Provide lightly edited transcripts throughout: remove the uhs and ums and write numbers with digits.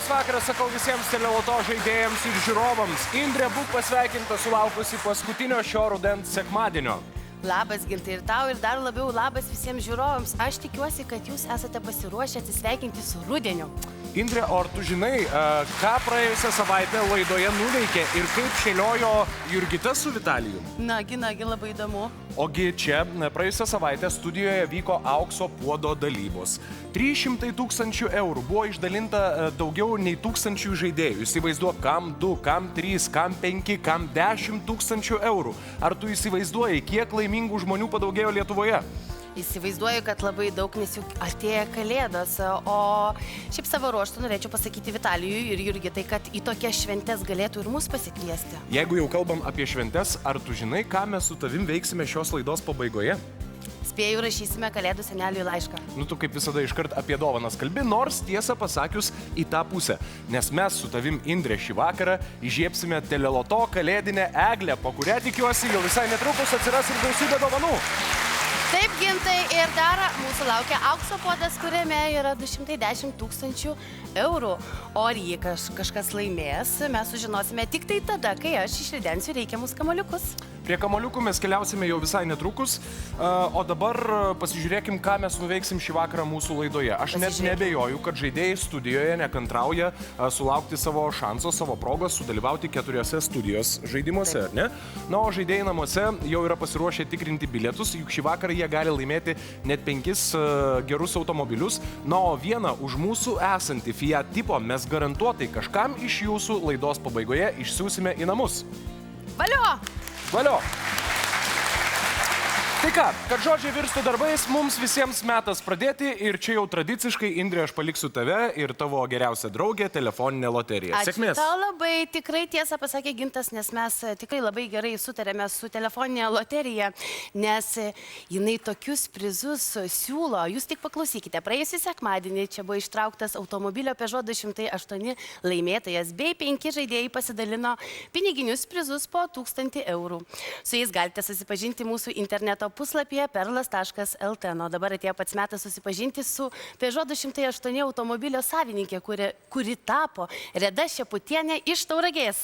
Labas vakaras, sakau visiems teleloto žaidėjams ir žiūrovams. Indrė, būk pasveikinta sulaukusi paskutinio šio rudens sekmadienio. Labas, Gintai, ir tau, ir dar labiau labas visiems žiūrovams. Aš tikiuosi, kad jūs esate pasiruošę atsisveikinti su rudeniu. Indrė, o ar tu žinai, ką praėjusią savaitę laidoje nuveikė ir kaip šėliojo Jurgita su Vitalijum? Nagi, labai įdomu. Ogi čia praėjusią savaitę studijoje vyko aukso puodo dalybos. 300 000 eurų buvo išdalinta daugiau nei 1000 žaidėjų. Įsivaizduok, kam 2, kam 3, kam 5, kam 10 000 eurų. Ar tu įsivaizduoji, kiek laimingų žmonių padaugėjo Lietuvoje? Įsivaizduoju, kad labai daug, nes juk atėjo Kalėdos. O šiaip savo ruožtu norėčiau pasakyti Vitalijui ir Jurgitai, kad į tokias šventes galėtų ir mus pasikviesti. Jeigu jau kalbam apie šventes, ar tu žinai, ką mes su tavim veiksime šios laidos pabaigoje? Spėju, rašysime Kalėdų seneliui laišką. Nu, tu kaip visada iškart apie dovanas kalbi, nors tiesą pasakius į tą pusę. Nes mes su tavim, Indrė, šį vakarą įžiebsime teleloto kalėdinę eglę, po kurią tikiuosi jau visai netrukus atsiras ir gausybė dovanų. Taip, Gintai, ir dar mūsų laukia aukso puodas, kuriame yra 210 000 eurų. O ar jį kažkas laimės, mes sužinosime tik tai tada, kai aš išridensiu reikiamus kamoliukus. Prie kamoliukų mes keliausime jau visai netrukus, o dabar pasižiūrėkim, ką mes nuveiksim šį vakarą mūsų laidoje. Aš net neabejoju, kad žaidėjai studijoje nekantrauja sulaukti savo šanso, savo progos sudalyvauti 4 studijos žaidimuose, ar ne? Na, o žaidėjai namuose jau yra pasiruošę tikrinti bilietus, juk šį vakarą jie gali laimėti net 5 gerus automobilius. Na, o vieną už mūsų esantį Fiat tipo mes garantuotai kažkam iš jūsų laidos pabaigoje išsiųsime į namus. Valio! Valio! Tai ką, kad žodžiai virstų darbais, mums visiems metas pradėti ir čia jau tradiciškai, Indrė, aš paliksiu tave ir tavo geriausią draugę telefoninę loteriją. Sėkmės! Ačiū tau labai, tikrai tiesą pasakė Gintas, nes mes tikrai labai gerai sutarėme su telefoninė loterija, nes jinai tokius prizus siūlo. Jūs tik paklausykite, praėjusį sekmadienį čia buvo ištrauktas automobilio Peugeot 208 laimėtojas, bei 5 žaidėjai pasidalino piniginius prizus po 1000 eurų. Su jais galite susipažinti mūsų interneto puslapyje perlas.lt. O dabar atėjo pats metas susipažinti su Peugeot 208 automobilio savininkė, kuri tapo Reda Šeputienė iš Tauragės.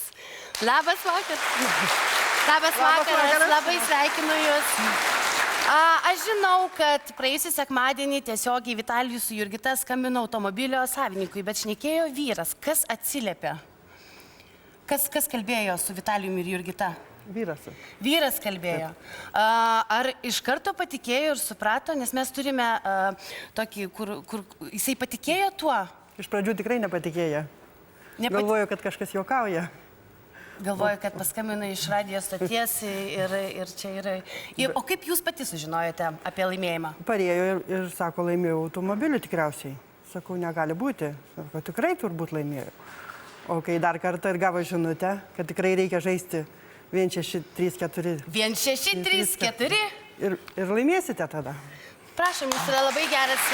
Labas vakaras. Labas vakaras, labai sveikinu Jūs. Aš žinau, kad praėjusį sekmadienį tiesiogiai Vitalijus su Jurgita skambino automobilio savininkui, bet šnekėjo vyras. Kas atsiliepė? Kas kalbėjo su Vitalijumi ir Jurgita? Vyras kalbėjo. Ar iš karto patikėjo ir suprato, nes mes turime tokį, kur jisai patikėjo tuo? Iš pradžių tikrai nepatikėjo. Galvoju, kad kažkas juokauja. Galvoju, kad paskambino iš radijo stoties ir čia yra... O kaip jūs pati sužinojote apie laimėjimą? Parėjo ir sako, laimėjau automobilių tikriausiai. Sakau, negali būti. Sako, tikrai turbūt laimėjau. O kai dar kartą ir gavo žinutę, kad tikrai reikia žaisti 1-6-3-4. 1-6-3-4? Ir laimėsite tada. Prašom, jūs yra labai geras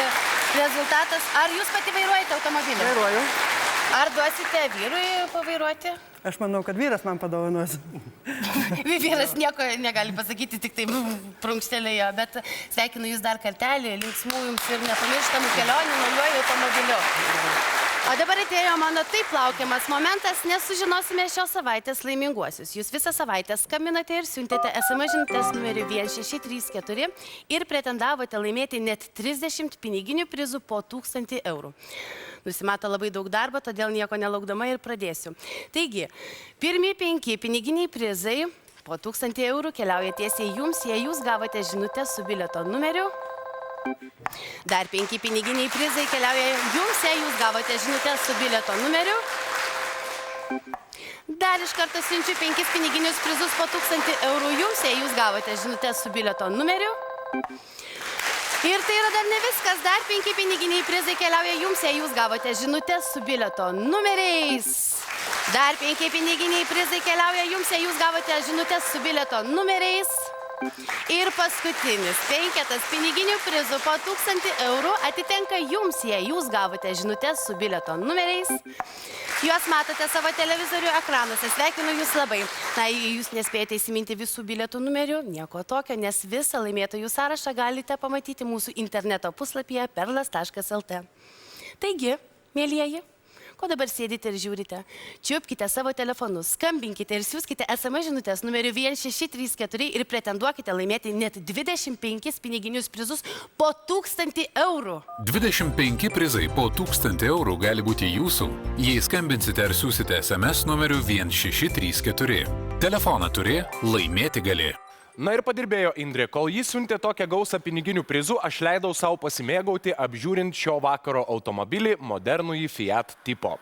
rezultatas. Ar jūs pati vairuojate automobilį? Vairuoju. Ar duosite vyrui pavairuoti? Aš manau, kad vyras man padovanos. Vyras nieko negali pasakyti, tik tai prunkštelėjo, bet sveikinu jūs dar kartelį, linksmų jums ir nepamirštamų kelionių naujuoju automobiliu. O dabar atėjo mano taip laukiamas momentas, nes sužinosime šios savaitės laiminguosius. Jūs visą savaitę skambinate ir siuntėte SMS žinutės numeriu 1634 ir pretendavote laimėti net 30 piniginių prizų po 1000 eurų. Nusimato labai daug darbo, todėl nieko nelaukdama ir pradėsiu. Taigi, pirmi 5 piniginiai prizai po 1000 eurų keliauja tiesiai jums, jei jūs gavote žinutę su bilieto numeriu. Dar 5 piniginiai prizai keliauja jums, jei jūs gavote žinutę su bilieto numeriu. Dar iš karto siunčiu 5 piniginius prizus po 1000 eurų jums, jei jūs gavote žinutę su bilieto numeriu. Ir tai yra dar ne viskas, dar 5 piniginiai prizai keliauja jums, jei jūs gavote žinutę su bilieto numeriais. Dar 5 piniginiai prizai keliauja jums, jei jūs gavote žinutę su bilieto numeriais. Ir paskutinis 5 piniginių prizų po 1000 eurų atitenka jums, jei jūs gavote žinutės su bilieto numeriais. Juos matote savo televizorių ekranuose. Sveikinu jūs labai. Na, jei jūs nespėjate įsiminti visų bilietų numerių, nieko tokio, nes visą laimėtojų sąrašą galite pamatyti mūsų interneto puslapyje perlas.lt. Taigi, mielieji, ko dabar sėdite ir žiūrite? Čiupkite savo telefonus, skambinkite ir siūskite SMS žinutės numeriu 1634 ir pretenduokite laimėti net 25 piniginius prizus po 1000 eurų. 25 prizai po 1000 eurų gali būti jūsų, jei skambinsite ar siūsite SMS numeriu 1634. Telefoną turi, laimėti gali. Na ir padirbėjo Indrė, kol jis siuntė tokią gausą piniginių prizų, aš leidau savo pasimėgauti apžiūrint šio vakaro automobilį modernųjį Fiat tipo.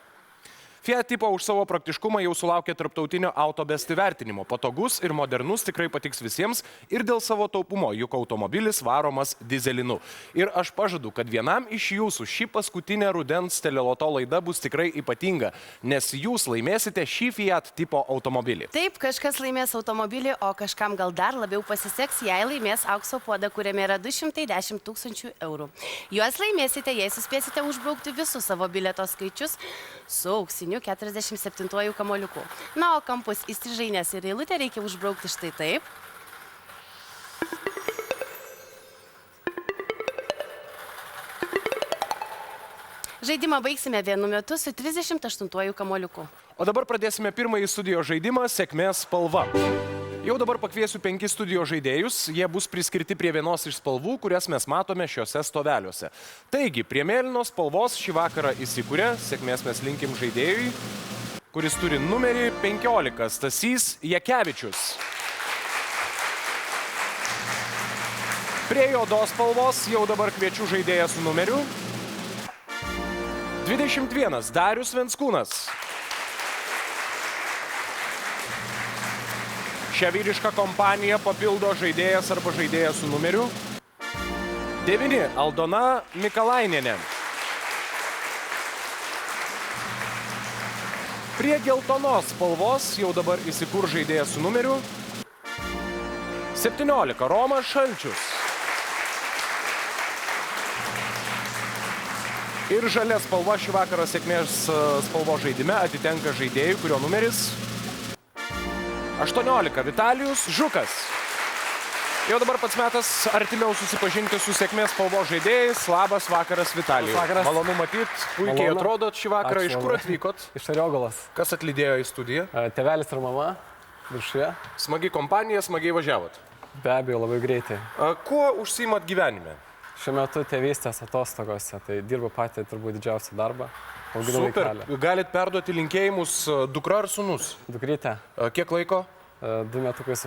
Fiat tipo už savo praktiškumą jau sulaukė tarptautinio Autobest įvertinimo. Patogus ir modernus tikrai patiks visiems ir dėl savo taupumo, juk automobilis varomas dizelinu. Ir aš pažadu, kad vienam iš jūsų ši paskutinė rudens teleloto laida bus tikrai ypatinga, nes jūs laimėsite šį Fiat tipo automobilį. Taip, kažkas laimės automobilį, o kažkam gal dar labiau pasiseks, jei laimės aukso puodą, kuriame yra 210 000 eurų. Juos laimėsite, jei suspėsite užbraukti visus savo bilieto skaičius su auksiniu 47 kamoliuku. Na, o kampus įstrižainės ir eilutę reikia užbraukti štai taip. Žaidimą baigsime vienu metu su 38 kamoliuku. O dabar pradėsime pirmąjį studijos žaidimą Sėkmės spalva. Jau dabar pakviesiu 5 studijos žaidėjus, jie bus priskirti prie vienos iš spalvų, kurias mes matome šiuose stoveliuose. Taigi, prie mėlynos spalvos šį vakarą įsikūrė, sėkmės mes linkim žaidėjui, kuris turi numerį 15, Stasys Jakevičius. Prie juodos spalvos jau dabar kviečiu žaidėją su numeriu 21, Darius Venskūnas. Šią vyrišką kompaniją papildo žaidėjas arba žaidėja su numeriu 9, Aldona Mikalainienė. Prie geltonos spalvos jau dabar įsikur žaidėjas su numeriu 17, Romas Šalčius. Ir žalia spalva šį vakarą sėkmės spalvos žaidime atitenka žaidėjui, kurio numeris 18, Vitalijus Žukas. Jau dabar pats metas artimiau susipažinti su sėkmės spalvos žaidėjais. Labas vakaras, Vitalijus. Vakaras. Malonu matyti, puikiai atrodot šį vakarą. Ačiū, Iš kur atvykot? Iš Ariogalos. Kas atlydėjo į studiją? Tėvelis ir mama viršuje. Smagi kompanija, smagiai važiavot. Be abejo, labai greitai. Kuo užsiimat gyvenime? Šiuo metu tėvystės atostogose, tai dirbu patį turbūt didžiausią darbą. Auginu Super. vaikelį. Galit perduoti linkėjimus dukra ar sūnus? Dukrytė, Kiek laiko? 2,5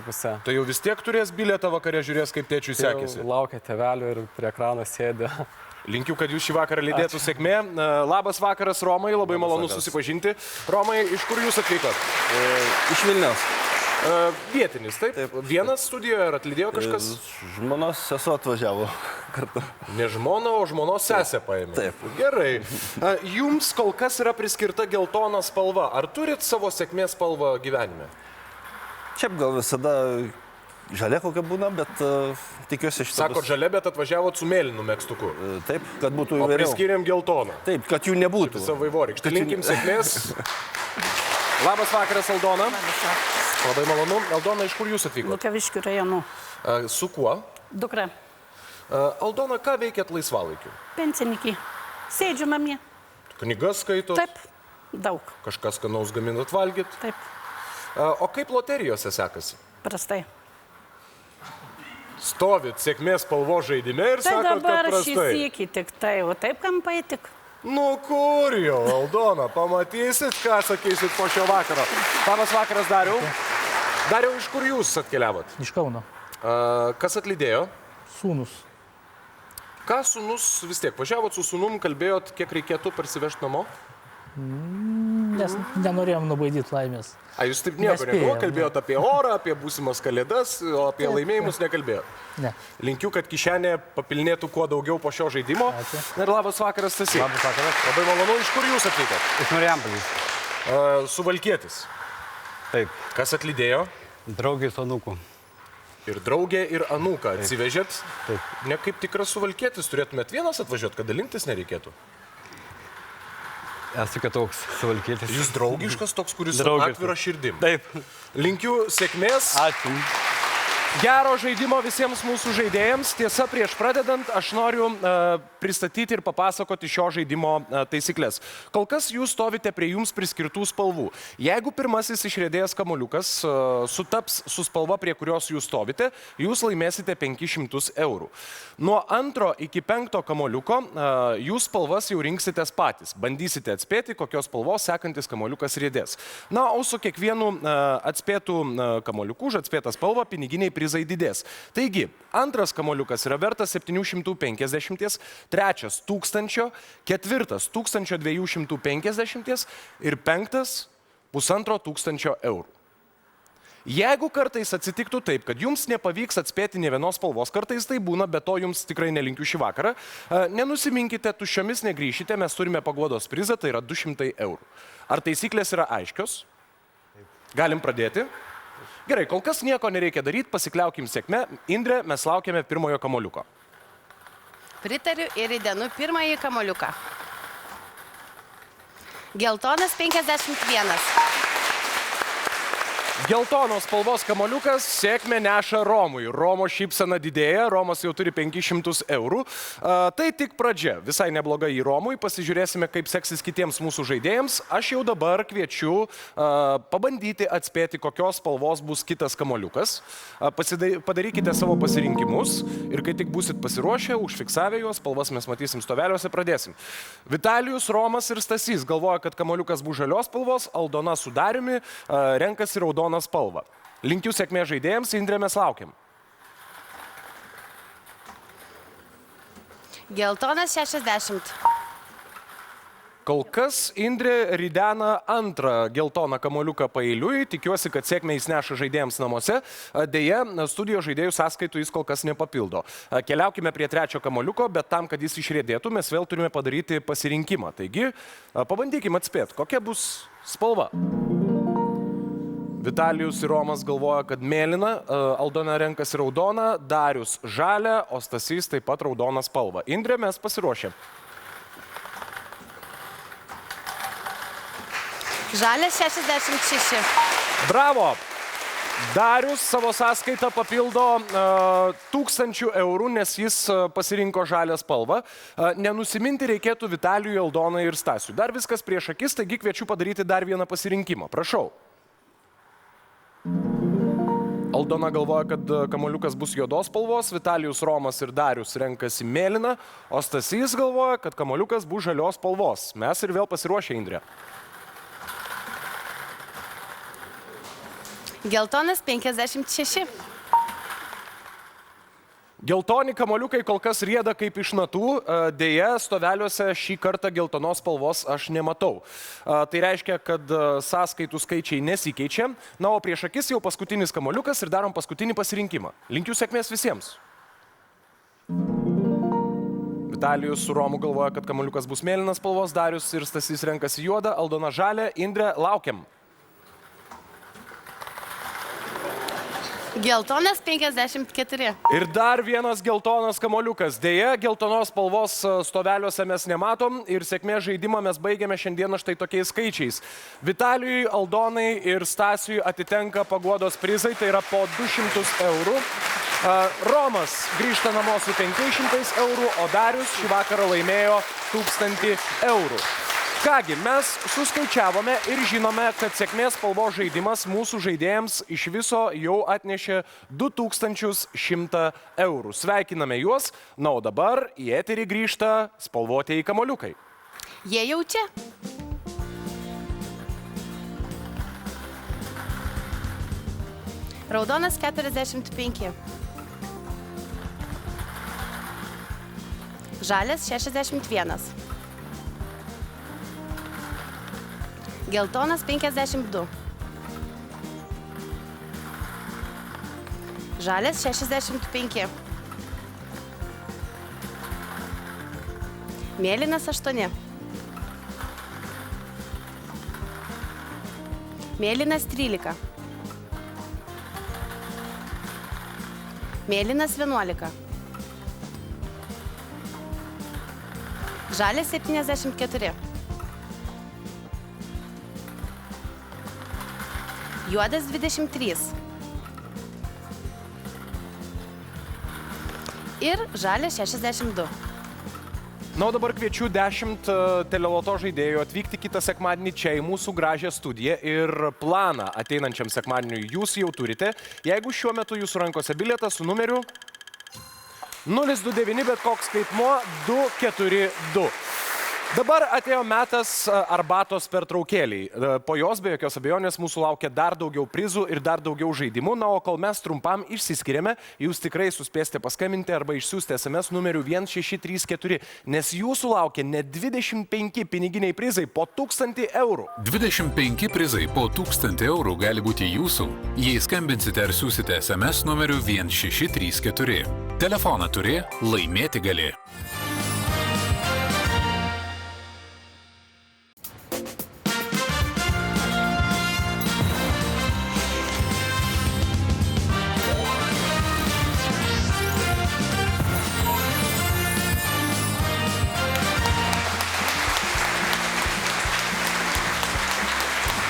metų. Tai jau vis tiek turės bilietą vakare, žiūrės, kaip tėčiui sekėsi. Laukia tėvelių ir prie ekrano sėdi. Linkiu, kad jūs šį vakarą lydėtų sėkmė. Labas vakaras, Romai, labai malonu susipažinti. Romai, iš kur jūs atvykot? Iš Vilniaus. Vietinis, taip? Vienas studijoje ar atlydėjo kažkas? Žmonos sesuo atvažiavo kartu. Ne žmona, o žmonos sesė paėmė. Taip. Gerai. Jums kol kas yra priskirta geltona spalva. Ar turit savo sėkmės spalvą gyvenime? Šiaip gal visada žalia kokia būna, bet tikiuosi šitą. Sakot žalia, bet atvažiavot su mėlynu megztuku. Taip, kad būtų O įvairiau. priskiriam geltoną. Taip, kad jų nebūtų. Visą vaivorykštę. Linkim sėkmės. Labas vakaras, Aldona. Labai malonu. Aldona, iš kur jūs atvykot? Vilkaviškių rajonų. Su kuo? Dukra. Aldona, ką veikėt laisvalaikiu? Pensininkį. Sėdžiu namie. Knygas skaitot? Taip. Daug. Kažkas skanaus gaminat valgyt? Taip. O kaip loterijose sekasi? Prastai. Stovit sėkmės spalvos žaidime ir Tai sakot, kad dabar šį prastai. sykį tik tai, o taip kampai tik. Nu kur jau, Aldona, pamatysit, ką sakysit po šio vakaro. Labas vakaras, Dariau. Dariau, iš kur jūs atkeliavot? Iš Kauno. Kas atlydėjo? Sūnus. Ką sūnus vis tiek? Važiavot su sūnum, kalbėjot, kiek reikėtų parsivežti namo? Nes nenorėjom nubaidyti laimės. Jūs taip nieko Nespėjom, nebuvo, kalbėjot apie orą, apie būsimas kalėdas, o apie laimėjimus nekalbėjot. Ne. Linkiu, kad kišenė papilnėtų kuo daugiau po šio žaidimo. Ačiū. Ir labas vakaras, Stasy. Labas vakaras. Labai malonu, iš kur jūs atvykot? Iš Marijampolės. Suvalkietis. Taip, Kas atlydėjo? draugės anūkų. Ir draugė, ir anūką atsivežėt. Taip. Ne kaip tikras suvalkietis, turėtumėt vienas atvažiuoti, kad dalintis nereikėtų. Esu kitoks suvalkietis. Jūs draugiškas toks, kuris su Draugiškas. atvira širdim. Taip. Linkiu sėkmės. Ačiū. Gero žaidimo visiems mūsų žaidėjams. Tiesa, prieš pradedant, aš noriu pristatyti ir papasakoti šio žaidimo taisyklės. Kol kas jūs stovite prie jums priskirtų spalvų. Jeigu pirmasis išriedėjęs kamuoliukas sutaps su spalva, prie kurios jūs stovite, jūs laimėsite 500 eurų. Nuo 2 iki 5 kamuoliuko jūs spalvas jau rinksitės patys. Bandysite atspėti, kokios spalvos sekantis kamuoliukas riedės. Na, o su kiekvienu atspėtų kamuoliuku už atspėtą spalvą piniginiai prizai didės. Taigi, 2 kamuoliukas yra vertas 750, 3 - 1000, 4 - 1250 ir 5 - 1500 eurų. Jeigu kartais atsitiktų taip, kad jums nepavyks atspėti nė vienos spalvos, kartais tai būna, bet to jums tikrai nelinkiu šį vakarą, nenusiminkite, tuščiomis negrįšite, mes turime paguodos prizą, tai yra 200 eurų. Ar taisyklės yra aiškios? Galim pradėti. Gerai, kol kas nieko nereikia daryti, pasikliaukim sėkme. Indrė, mes laukiame pirmojo kamuoliuko. Pritariu ir įdenu pirmąjį kamuoliuką. Geltonas 51. Geltonos spalvos kamuoliukas sėkmę neša Romui. Romo šypsena didėja, Romas jau turi 500 eurų. Tai tik pradžia. Visai nebloga į Romui. Pasižiūrėsime, kaip seksis kitiems mūsų žaidėjams. Aš jau dabar kviečiu pabandyti atspėti, kokios spalvos bus kitas kamuoliukas. Padarykite savo pasirinkimus ir kai tik būsit pasiruošę, užfiksavę juos, spalvas mes matysim stoveliuose, pradėsim. Vitalijus, Romas ir Stasys galvoja, kad kamuoliukas bus žalios spalvos, Aldona su Dariumi renkasi raudoną spalvą. Linkiu sėkmės žaidėjams, Indrė, mes laukiam. Geltonas 60. Kol kas Indrė ridena 2 geltoną kamuoliuką paeiliui. Tikiuosi, kad sėkmę jis neša žaidėjams namuose. Deja, studijos žaidėjų sąskaitų jis kol kas nepapildo. Keliaukime prie 3 kamuoliuko, bet tam, kad jis išriedėtų, mes vėl turime padaryti pasirinkimą. Taigi, pabandykime atspėti, kokia bus spalva. Vitalijus ir Romas galvoja, kad mėlyna, Aldona renkasi raudoną, Darius žalią, o Stasys taip pat raudoną spalvą. Indrė, mes pasiruošėm. Žalias 66. Bravo! Darius savo sąskaitą papildo 1000 eurų, nes jis pasirinko žalią spalvą. Nenusiminti reikėtų Vitalijui, Aldonai ir Stasiui. Dar viskas prieš akis, taigi kviečiu padaryti dar vieną pasirinkimą. Prašau. Aldona galvoja, kad kamuoliukas bus juodos spalvos, Vitalijus, Romas ir Darius renkasi mėlyną, o Stasys galvoja, kad kamuoliukas bus žalios spalvos. Mes ir vėl pasiruošę, Indrė. Geltonas 56. Geltoni kamuoliukai kol kas rieda kaip iš natų, dėja stoveliuose šį kartą geltonos spalvos aš nematau. Tai reiškia, kad sąskaitų skaičiai nesikeičia. Na, o prieš akis jau paskutinis kamuoliukas ir darom paskutinį pasirinkimą. Linkiu sėkmės visiems. Vitalijus su Romu galvoja, kad kamuoliukas bus mėlynas spalvos, Darius ir Stasys renkasi juodą, Aldona žalią, Indrė, laukiam. Geltonas 54. Ir dar vienas geltonas kamuoliukas. Deja, geltonos spalvos stoveliuose mes nematom ir sėkmės žaidimą mes baigiame šiandieną štai tokiais skaičiais. Vitalijui, Aldonai ir Stasiui atitenka paguodos prizai, tai yra po 200 eurų. Romas grįžta namo su 500 eurų, o Darius šį vakarą laimėjo 1000 eurų. Kągi, mes suskaičiavome ir žinome, kad sėkmės spalvos žaidimas mūsų žaidėjams iš viso jau atnešė 2100 eurų. Sveikiname juos, na o dabar į eterį grįžta spalvotieji kamuoliukai. Jie jau čia. Raudonas 45. Žalias 61. Geltonas 52. Žalias 65. Mėlynas 8. Mėlynas 13. Mėlynas 11. Žalias 74. Juodas 23. ir žalias 62. Na, o dabar kviečiu 10 teleloto žaidėjų atvykti kitą sekmadienį čia į mūsų gražią studiją ir planą ateinančiam sekmadieniui jūs jau turite. Jeigu šiuo metu jūsų rankose bilietas su numeriu 029, bet koks skaitmuo 242. Dabar atėjo metas arbatos pertraukėliai. Po jos be jokios abejonės mūsų laukia dar daugiau prizų ir dar daugiau žaidimų. Na, o kol mes trumpam išsiskiriame, jūs tikrai suspėsite paskambinti arba išsiųsti SMS numeriu 1634, nes jūsų laukia net 25 piniginiai prizai po 1000 eurų. 25 prizai po 1000 eurų gali būti jūsų, jei skambinsite ar siūsite SMS numeriu 1634. Telefoną turi, laimėti gali.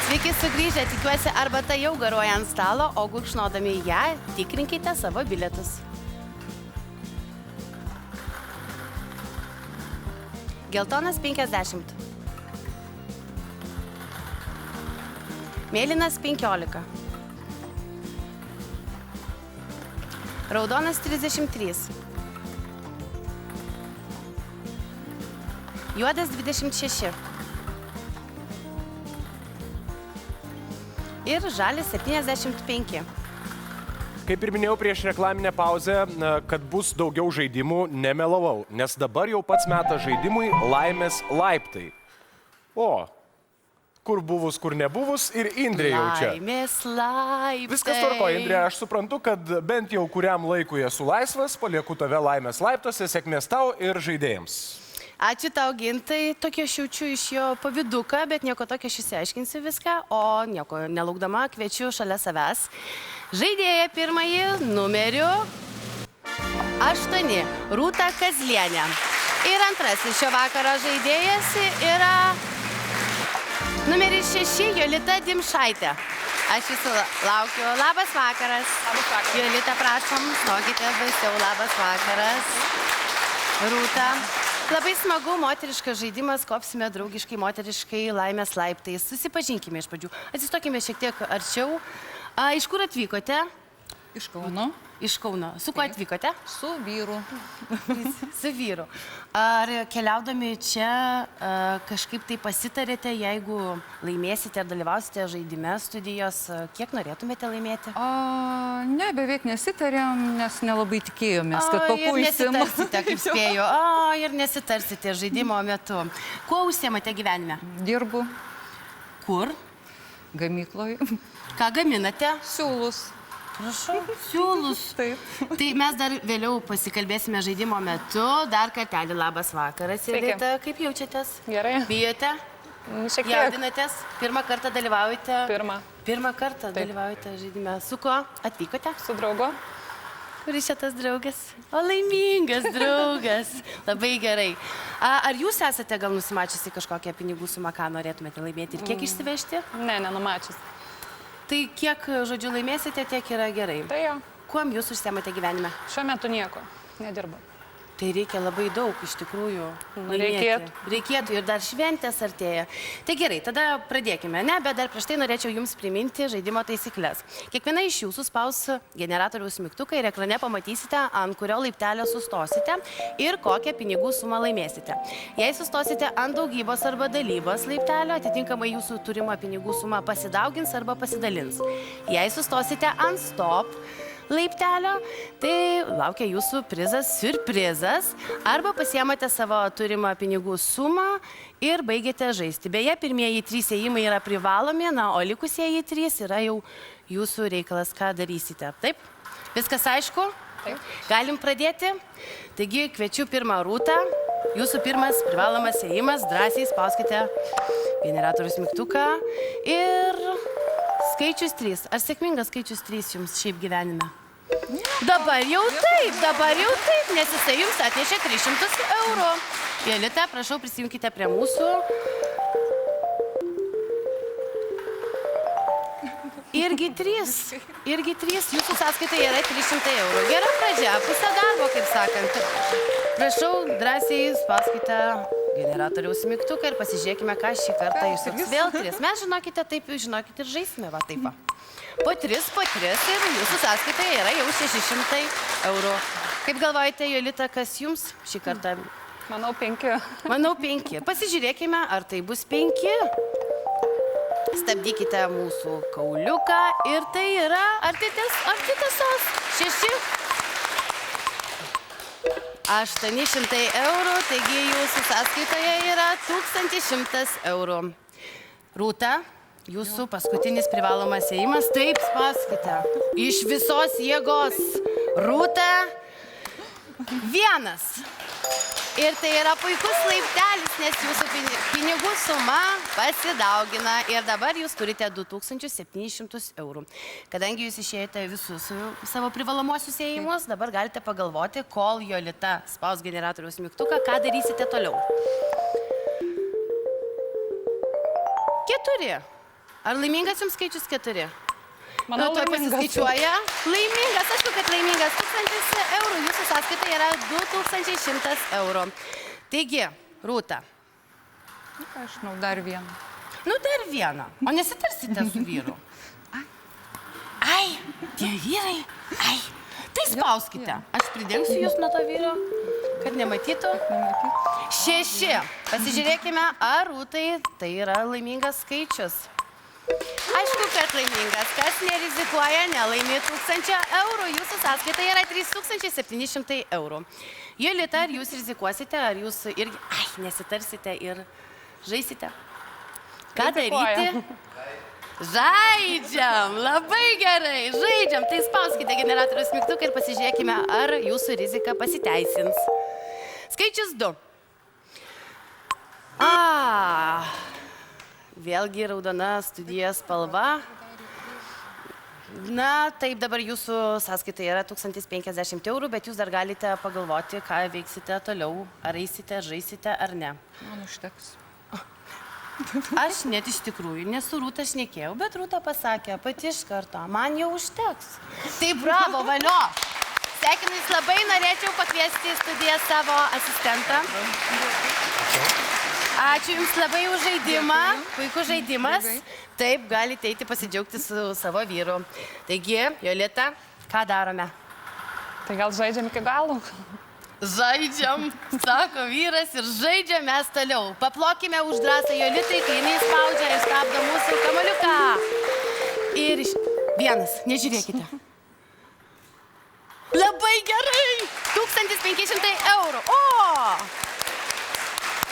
Sveiki sugrįžę, tikiuosi arbata jau garuoja ant stalo, o gurkšnodami ją tikrinkite savo bilietus. Geltonas 50. Mėlynas 15. Raudonas 33. Juodas 26. Ir žalis 75. Kaip ir minėjau prieš reklaminę pauzę, kad bus daugiau žaidimų, nemelavau, nes dabar jau pats metas žaidimui Laimės laiptai. O, kur buvus, kur nebuvus ir Indrė jau čia. Laimės laiptai. Viskas tvarko, Indrė, aš suprantu, kad bent jau kuriam laikui esu laisvas, palieku tave Laimės laiptuose, sėkmės tau ir žaidėjams. Ačiū tau, Gintai, tokio aš jaučiu iš jo paviduką, bet nieko tokio aš išsiaiškinsiu viską, o nieko nelaukdama kviečiu šalia savęs. Žaidėja pirmąjį numeriu 8, Rūta Kazlienė. Ir antrasis šio vakaro žaidėjas yra numeris 6, Jolita Dimšaitė. Aš jūsų laukiu. Labas vakaras. Labas vakaras. Jolita, prašom, stokite baisiau. Labas vakaras. Rūta. Labai smagu, moteriškas žaidimas, kopsime draugiškai, moteriškai, Laimės laiptais. Susipažinkime iš pradžių. Atsistokime šiek tiek arčiau. Iš kur atvykote? Iš Kauno. Iš Kauno. Su kuo atvykote? Su vyru. Su vyru. Ar keliaudami čia kažkaip tai pasitarėte, jeigu laimėsite ar dalyvausite žaidime studijos, kiek norėtumėte laimėti? Ne, beveik nesitarėm, nes nelabai tikėjomės, kad papulsim. Ir nesitarsite, kaip spėjau. Ir nesitarsite žaidimo metu. Kuo užsiemate gyvenime? Dirbu. Kur? Gamykloje. Ką gaminate? Siūlus. Prašau, siūlus. Taip. Tai mes dar vėliau pasikalbėsime žaidimo metu. Dar kartelį labas vakaras. Jolita, kaip jaučiatės? Gerai. Bijote? Šiek tiek. Jaudinatės? Pirmą kartą dalyvaujate? Pirmą kartą dalyvaujate žaidime. Su kuo atvykote? Su draugu. Kuris šitas draugas? O, laimingas draugas. Labai gerai. Ar jūs esate gal nusimačiusi kažkokią pinigų sumą, ką norėtumėte laimėti ir kiek išsivežti? Ne, nenumačius. Tai kiek, žodžiu, laimėsite, tiek yra gerai. Tai jo. Kuom jūs užsiemate gyvenime? Šiuo metu nieko. Nedirbu. Tai reikia labai daug, iš tikrųjų. Reikėtų ir dar šventės artėja. Tai gerai, tada pradėkime, ne? Bet dar prieš tai norėčiau jums priminti žaidimo taisyklės. Kiekviena iš jūsų spaus generatoriaus mygtuką ir ekrane pamatysite, ant kurio laiptelio sustosite ir kokią pinigų sumą laimėsite. Jei sustosite ant daugybos arba dalybos laiptelio, atitinkamai jūsų turima pinigų suma pasidaugins arba pasidalins. Jei sustosite ant stop laiptelio, tai laukia jūsų prizas, siurprizas, arba pasiemate savo turimą pinigų sumą ir baigėte žaisti. Beje, pirmieji 3 ėjimai yra privalomi, na, o likusieji 3 yra jau jūsų reikalas, ką darysite. Taip? Viskas aišku? Taip. Galim pradėti? Taigi, kviečiu pirmą Rūtą. Jūsų pirmas privalomas ėjimas, drąsiai spauskite generatorius mygtuką ir skaičius 3. Ar sėkmingas skaičius 3 jums šiaip gyvenime? Dabar jau taip, nes jisai jums atnešė 300 eurų. Jolita, prašau, prisijunkite prie mūsų. Ir Irgi 3. Jūsų sąskaita yra 300 eurų. Gera pradžia, pusė darbo, kaip sakant. Prašau, drąsiai spauskite generatoriaus mygtuką ir pasižiūrėkime, ką šį kartą išsuks. Vėl 3. Mes žinokite, taip žinokite ir žaisime, va taip va. Po 3 ir jūsų sąskaitoje yra jau 600 eurų. Kaip galvojate, Jolita, kas jums šį kartą? Manau, 5. Manau, 5. Pasižiūrėkime, ar tai bus 5. Stabdykite mūsų kauliuką ir tai yra arti tiesos. 6. 800 eurų, taigi jūsų sąskaitoje yra 1100 eurų. Rūta, jūsų paskutinis privalomas ėjimas. Taip, spauskite. Iš visos jėgos. Rūta, 1. Ir tai yra puikus laiptelis, nes jūsų pinigų suma pasidaugina. Ir dabar jūs turite 2700 eurų. Kadangi jūs išėjote visus savo privalomosius ėjimus, dabar galite pagalvoti, kol Jolita spaus generatoriaus mygtuką, ką darysite toliau. 4. Ar laimingas jums skaičius 4? Manau, tuoj laimingas. pasiskaičiuoja. Laimingas, aišku, kad laimingas. 1000 eurų, jūsų sąskaita yra 2100 eurų. Taigi, Rūta. Aš žinau, dar vieną. Nu, dar vieną. O nesitarsite su vyru? Ai, tie vyrai. Ai, tai spauskite. Aš pridengsiu jūs nuo to vyro, kad nematytų. 6. Pasižiūrėkime, ar Rūtai tai yra laimingas skaičius. Aišku, kad laimingas. Kas nerizikuoja, nelaimė 1000 eurų. Jūsų sąskaita yra 3700 eurų. Jolita, ar jūs rizikuosite, ar jūs irgi nesitarsite ir žaisite? Ką daryti? Žaidžiam, labai gerai, žaidžiam. Tai spauskite generatoriaus mygtuką ir pasižiūrėkime, ar jūsų rizika pasiteisins. Skaičius 2. Vėlgi raudona studijos spalva. Na, taip, dabar jūsų sąskaita yra 1050 eurų, bet jūs dar galite pagalvoti, ką veiksite toliau. Ar eisite, žaisite, ar ne. Man užteks. Aš net iš tikrųjų nesu Rūta šnekėjau, bet Rūta pasakė pati iš karto, man jau užteks. Tai bravo, valio! Sveikinu, jūs labai norėčiau pakviesti į studiją savo asistentą. Ačiū Jums labai už žaidimą, puikus žaidimas. Taip, galite eiti pasidžiaugti su savo vyru. Taigi, Jolita, ką darome? Tai gal žaidžiam iki galo? Žaidžiam, sako vyras, ir žaidžiam mes toliau. Paplokime už drąsą Jolitai, kai jinai spaudžia ir stabdo mūsų kamuoliuką. Ir 1, nežiūrėkite. Labai gerai! 1500 eurų. O!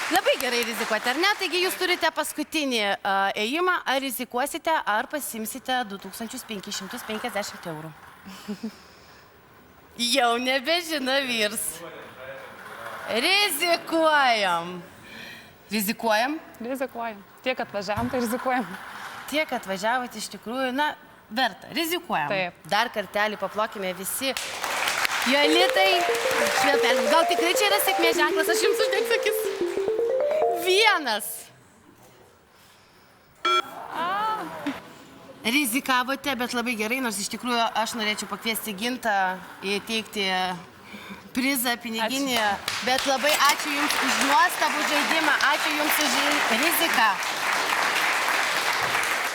Labai gerai rizikuoti, ar ne? Taigi jūs turite paskutinį ėjimą. Ar rizikuosite, ar pasimsite 2550 eurų? Jau nebežino vyrs. Rizikuojam. Rizikuojam? Rizikuojam. Tiek atvažiavam, tai rizikuojam. Tiek atvažiavot iš tikrųjų, na, verta. Rizikuojam. Taip. Dar kartelį paplokime visi. Jolitai, švelpelės. Gal tikrai čia yra sėkmės ženklas, aš jums uždegsiu akis. 1. Rizikavote, bet labai gerai, nors iš tikrųjų aš norėčiau pakviesti Gintą įteikti prizą piniginį, bet labai ačiū Jums už nuostabų žaidimą, ačiū Jums už riziką.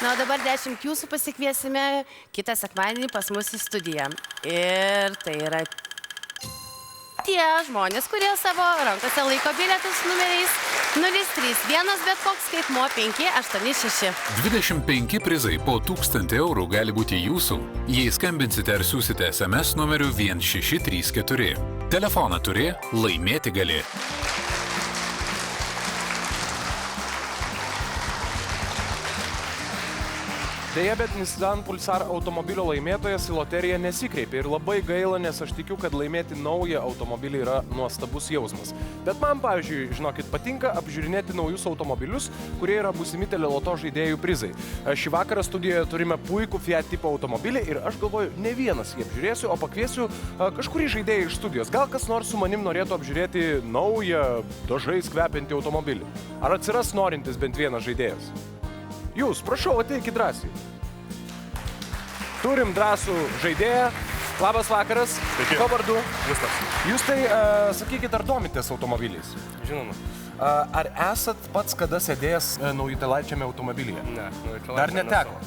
Na, o dabar 10 jūsų pasikviesime kitą sekmadienį pas mus į studiją. Ir tai yra tie žmonės, kurie savo rankose laiko bilietus numeriais 031, bet koks skaitmuo 586. 25 prizai po 1000 eurų gali būti jūsų, jei skambinsite ar siūsite SMS numeriu 1634. Telefoną turi, laimėti gali. Deja, bet Nissan Pulsar automobilio laimėtojas į loteriją nesikreipė ir labai gaila, nes aš tikiu, kad laimėti naują automobilį yra nuostabus jausmas. Bet man, pavyzdžiui, žinokit, patinka apžiūrinėti naujus automobilius, kurie yra būsimi teleloto žaidėjų prizai. Šį vakarą studijoje turime puikų Fiat tipo automobilį ir aš galvoju, ne vienas jį apžiūrėsiu, o pakviesiu kažkurį žaidėją iš studijos. Gal kas nors su manim norėtų apžiūrėti naują, dažais kvepiantį automobilį? Ar atsiras norintis bent vienas žaidėjas? Jūs, prašau, ateikit drąsiai. Turim drąsų žaidėją. Labas vakaras. Sveiki. Ko vardu? Gustas. Jūs tai, sakykit, ar domitės automobiliais? Žinoma. Ar esat pats kada sėdėjęs naujutėlaičiame automobilyje? Ne. Dar neteko.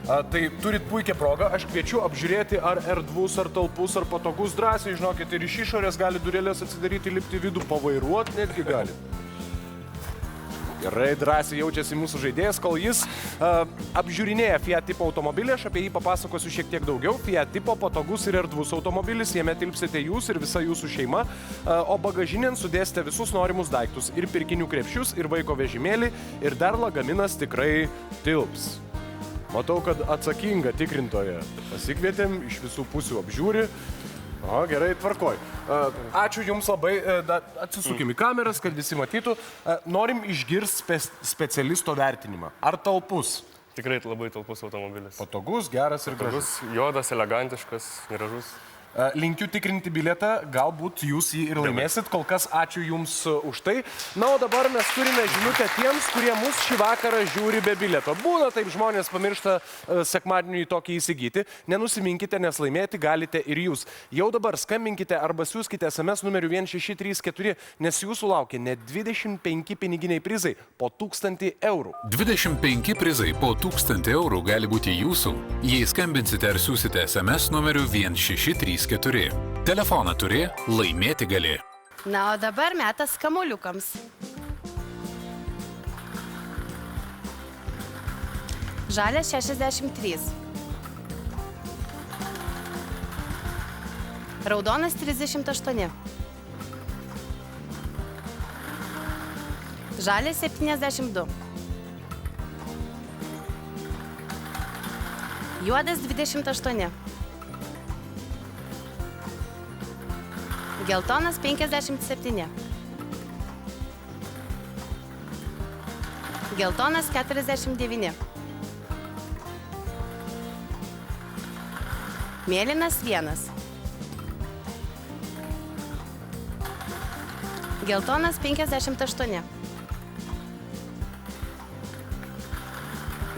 Tai turit puikią progą, aš kviečiu apžiūrėti ar erdvus, ar talpus, ar patogus, drąsiai, žinokit, ir iš išorės gali durelės atsidaryti, lipti į vidų, pavairuot netgi gali. Gerai, drąsiai jaučiasi mūsų žaidėjas, kol jis apžiūrinėja Fiat tipo automobilį, aš apie jį papasakosiu šiek tiek daugiau. Fiat tipo patogus ir erdvus automobilis, jame tilpsite jūs ir visa jūsų šeima, o bagažinėn sudėsite visus norimus daiktus, ir pirkinių krepšius, ir vaiko vežimėlį, ir dar lagaminas tikrai tilps. Matau, kad atsakinga tikrintoja. Pasikvietėm, iš visų pusių apžiūri. O, gerai, tvarkoj. Ačiū Jums labai. Atsisukim į kameras, kad visi matytų. Norim išgirsti specialisto vertinimą. Ar talpus? Tikrai labai talpus automobilis. Patogus, geras ir gražus. Juodas, elegantiškas, gražus. Linkiu tikrinti bilietą, galbūt jūs jį ir laimėsit. Kol kas ačiū Jums už tai. Na, o dabar mes turime žinutę tiems, kurie mus šį vakarą žiūri be bilieto. Būna taip, žmonės pamiršta sekmadienį tokį įsigyti. Nenusiminkite, nes laimėti galite ir jūs. Jau dabar skambinkite arba siūskite SMS numeriu 1634, nes jūsų laukia net 25 piniginiai prizai po 1000 eurų. 25 prizai po 1000 eurų gali būti jūsų, jei skambinsite ar siūsite SMS numeriu 1634. Telefoną turi, laimėti gali. Na, o dabar metas kamuoliukams. Žalias 63. Raudonas 38. Žalias 72. Juodas 28. Geltonas 57. Geltonas 49. Mėlynas 1. Geltonas 58.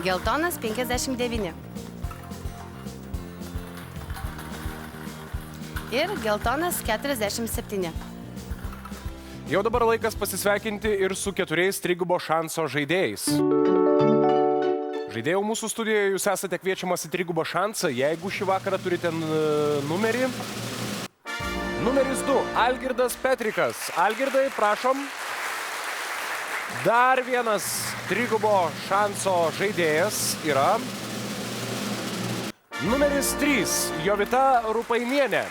Geltonas 59. Ir geltonas 47. Jau dabar laikas pasisveikinti ir su 4 trigubo šanso žaidėjais. Žaidėjų mūsų studijoje jūs esate kviečiamas į trigubo šansą, jeigu šį vakarą turite numerį. Numeris 2. Algirdas Petrikas. Algirdai, prašom. Dar vienas trigubo šanso žaidėjas yra numeris 3. Jovita Rupainienė.